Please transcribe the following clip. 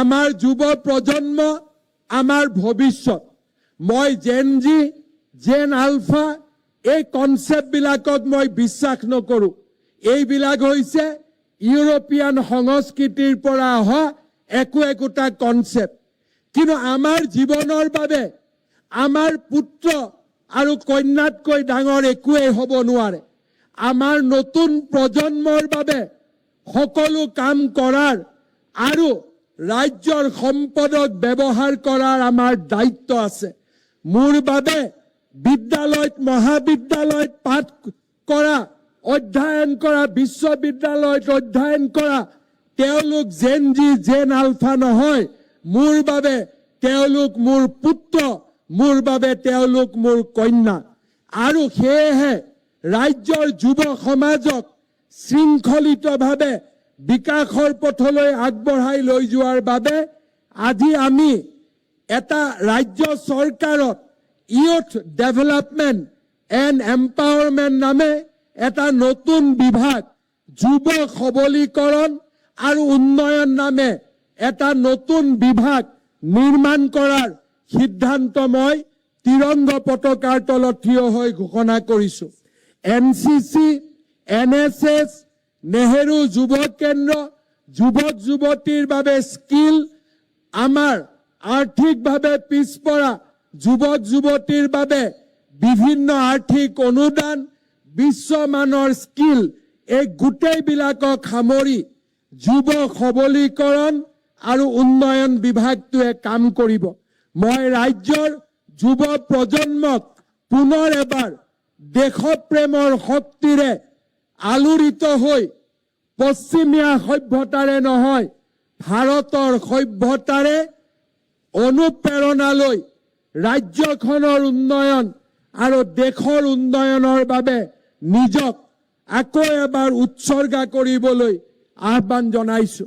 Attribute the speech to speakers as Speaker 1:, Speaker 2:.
Speaker 1: আমাৰ যুৱ প্ৰজন্ম আমাৰ ভৱিষ্যত। মই জেন জি, জেন আলফা এই কনচেপ্টবিলাকক মই বিশ্বাস নকৰো। এইবিলাক হৈছে ইউৰোপিয়ান সংস্কৃতিৰ পৰা অহা একোটা কনচেপ্ট। কিন্তু আমাৰ জীৱনৰ বাবে আমাৰ পুত্ৰ আৰু কন্যাতকৈ ডাঙৰ একোৱেই হ'ব নোৱাৰে। আমাৰ নতুন প্ৰজন্মৰ বাবে সকলো কাম কৰাৰ আৰু ৰাজ্যৰ সম্পদক ব্যৱহাৰ কৰাৰ আমাৰ দায়িত্ব আছে। মোৰ বাবে বিদ্যালয়ত মহাবিদ্যালয়ত পাঠ কৰা, অধ্যয়ন কৰা, বিশ্ববিদ্যালয়ত অধ্যয়ন কৰা তেওঁলোক জেন জি, জেন আলফা নহয়। মোৰ বাবে তেওঁলোক মোৰ পুত্ৰ, মোৰ বাবে তেওঁলোক মোৰ কন্যা। আৰু সেয়েহে ৰাজ্যৰ যুৱ সমাজক শৃংখলিতভাৱে বিকাশৰ পথলৈ আগবঢ়াই লৈ যোৱাৰ বাবে আজি আমি এটা ৰাজ্য চৰকাৰত ইউথ ডেভেলপমেণ্ট এণ্ড এম্পাৱাৰমেণ্ট নামে এটা নতুন বিভাগ, যুৱ সবলীকৰণ আৰু উন্নয়ন নামে এটা নতুন বিভাগ নিৰ্মাণ কৰাৰ সিদ্ধান্ত মই তিৰংগ পতাকাৰ তলত থিয় হৈ ঘোষণা কৰিছো। এনচিচি, NSS, নেহেৰু যুৱ কেন্দ্ৰ, যুৱক যুৱতীৰ বাবে স্কিল, আমাৰ আৰ্থিকভাৱে পিছপৰা যুৱক যুৱতীৰ বাবে বিভিন্ন আৰ্থিক অনুদান, বিশ্বমানৰ স্কিল, এই গোটেইবিলাকক সামৰি যুৱ সবলীকৰণ আৰু উন্নয়ন বিভাগটোৱে কাম কৰিব। মই ৰাজ্যৰ যুৱ প্ৰজন্মক পুনৰ এবাৰ দেশপ্ৰেমৰ শক্তিৰে আলোড়িত হৈ পশ্চিমীয়া সভ্যতাৰে নহয়, ভাৰতৰ সভ্যতাৰে অনুপ্ৰেৰণা লৈ ৰাজ্যখনৰ উন্নয়ন আৰু দেশৰ উন্নয়নৰ বাবে নিজক আকৌ এবাৰ উৎসৰ্গা কৰিবলৈ আহ্বান জনাইছো।